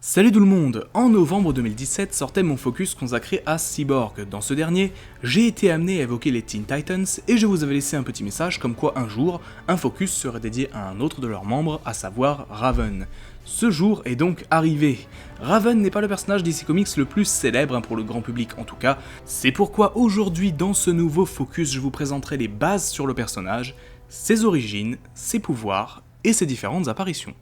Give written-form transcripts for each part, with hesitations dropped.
Salut tout le monde! En novembre 2017 sortait mon focus consacré à Cyborg. Dans ce dernier, j'ai été amené à évoquer les Teen Titans et je vous avais laissé un petit message comme quoi un jour, un focus serait dédié à un autre de leurs membres, à savoir Raven. Ce jour est donc arrivé. Raven n'est pas le personnage DC Comics le plus célèbre pour le grand public en tout cas, c'est pourquoi aujourd'hui dans ce nouveau focus je vous présenterai les bases sur le personnage, ses origines, ses pouvoirs et ses différentes apparitions.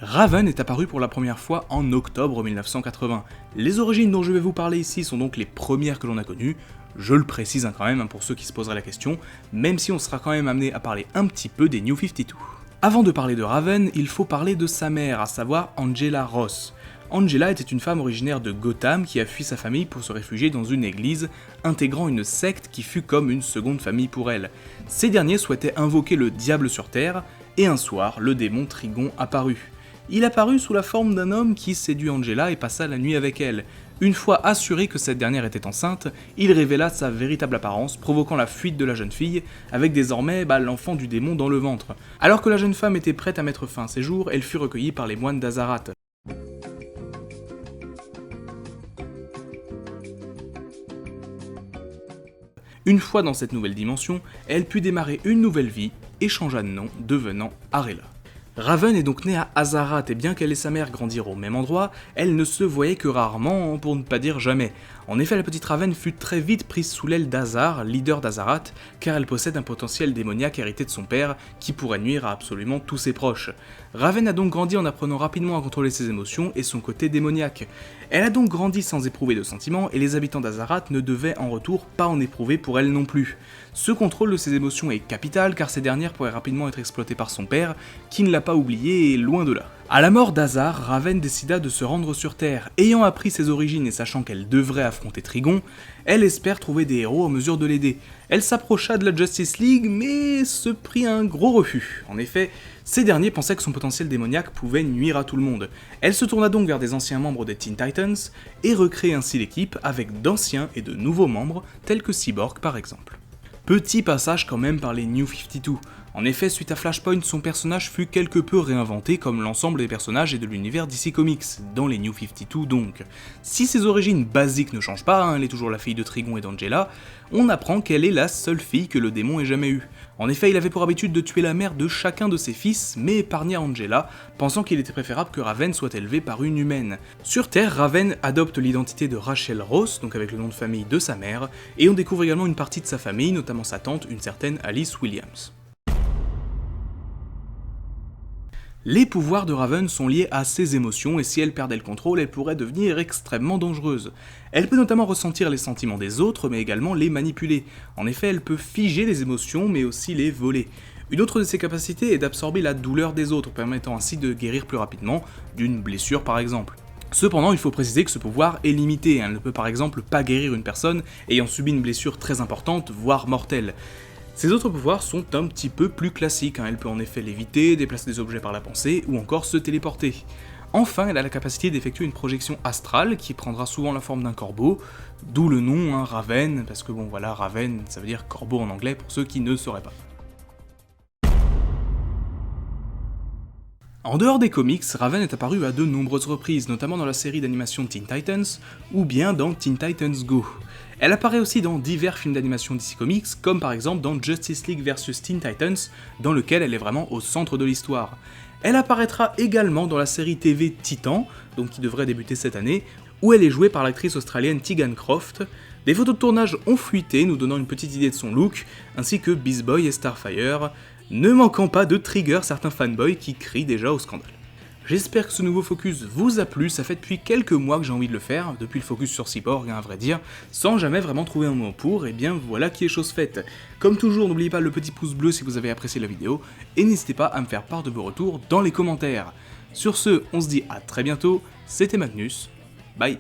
Raven est apparu pour la première fois en octobre 1980. Les origines dont je vais vous parler ici sont donc les premières que l'on a connues, je le précise quand même pour ceux qui se poseraient la question, même si on sera quand même amené à parler un petit peu des New 52. Avant de parler de Raven, il faut parler de sa mère, à savoir Angela Ross. Angela était une femme originaire de Gotham qui a fui sa famille pour se réfugier dans une église, intégrant une secte qui fut comme une seconde famille pour elle. Ces derniers souhaitaient invoquer le diable sur Terre, et un soir, le démon Trigon apparut. Il apparut sous la forme d'un homme qui séduit Angela et passa la nuit avec elle. Une fois assuré que cette dernière était enceinte, il révéla sa véritable apparence, provoquant la fuite de la jeune fille, avec désormais l'enfant du démon dans le ventre. Alors que la jeune femme était prête à mettre fin à ses jours, elle fut recueillie par les moines d'Azarat. Une fois dans cette nouvelle dimension, elle put démarrer une nouvelle vie et changea de nom, devenant Arella. Raven est donc née à Azarat et bien qu'elle et sa mère grandirent au même endroit, elle ne se voyaient que rarement, pour ne pas dire jamais. En effet, la petite Raven fut très vite prise sous l'aile d'Azar, leader d'Azarat, car elle possède un potentiel démoniaque hérité de son père qui pourrait nuire à absolument tous ses proches. Raven a donc grandi en apprenant rapidement à contrôler ses émotions et son côté démoniaque. Elle a donc grandi sans éprouver de sentiments et les habitants d'Azarat ne devaient en retour pas en éprouver pour elle non plus. Ce contrôle de ses émotions est capital car ces dernières pourraient rapidement être exploitées par son père, qui ne l'a pas oublié et loin de là. À la mort d'Azar, Raven décida de se rendre sur Terre. Ayant appris ses origines et sachant qu'elle devrait affronter Trigon, elle espère trouver des héros en mesure de l'aider. Elle s'approcha de la Justice League, mais se prit un gros refus. En effet, ces derniers pensaient que son potentiel démoniaque pouvait nuire à tout le monde. Elle se tourna donc vers des anciens membres des Teen Titans, et recrée ainsi l'équipe avec d'anciens et de nouveaux membres, tels que Cyborg par exemple. Petit passage quand même par les New 52. En effet, suite à Flashpoint, son personnage fut quelque peu réinventé comme l'ensemble des personnages et de l'univers DC Comics, dans les New 52 donc. Si ses origines basiques ne changent pas, elle est toujours la fille de Trigon et d'Angela, on apprend qu'elle est la seule fille que le démon ait jamais eue. En effet, il avait pour habitude de tuer la mère de chacun de ses fils, mais épargna Angela, pensant qu'il était préférable que Raven soit élevée par une humaine. Sur Terre, Raven adopte l'identité de Rachel Ross, donc avec le nom de famille de sa mère, et on découvre également une partie de sa famille, notamment sa tante, une certaine Alice Williams. Les pouvoirs de Raven sont liés à ses émotions et si elle perdait le contrôle, elle pourrait devenir extrêmement dangereuse. Elle peut notamment ressentir les sentiments des autres, mais également les manipuler. En effet, elle peut figer les émotions, mais aussi les voler. Une autre de ses capacités est d'absorber la douleur des autres, permettant ainsi de guérir plus rapidement, d'une blessure par exemple. Cependant, il faut préciser que ce pouvoir est limité, elle ne peut par exemple pas guérir une personne ayant subi une blessure très importante, voire mortelle. Ses autres pouvoirs sont un petit peu plus classiques, elle peut en effet léviter, déplacer des objets par la pensée ou encore se téléporter. Enfin, elle a la capacité d'effectuer une projection astrale qui prendra souvent la forme d'un corbeau, d'où le nom Raven, parce que Raven ça veut dire corbeau en anglais pour ceux qui ne sauraient pas. En dehors des comics, Raven est apparu à de nombreuses reprises, notamment dans la série d'animation Teen Titans, ou bien dans Teen Titans Go. Elle apparaît aussi dans divers films d'animation DC Comics, comme par exemple dans Justice League vs Teen Titans, dans lequel elle est vraiment au centre de l'histoire. Elle apparaîtra également dans la série TV Titan, donc qui devrait débuter cette année, où elle est jouée par l'actrice australienne Tegan Croft. Des photos de tournage ont fuité, nous donnant une petite idée de son look, ainsi que Beast Boy et Starfire, ne manquant pas de trigger certains fanboys qui crient déjà au scandale. J'espère que ce nouveau focus vous a plu, ça fait depuis quelques mois que j'ai envie de le faire, depuis le focus sur Cyborg à vrai dire, sans jamais vraiment trouver un mot pour, et bien voilà qui est chose faite. Comme toujours, n'oubliez pas le petit pouce bleu si vous avez apprécié la vidéo, et n'hésitez pas à me faire part de vos retours dans les commentaires. Sur ce, on se dit à très bientôt, c'était Magnus, bye.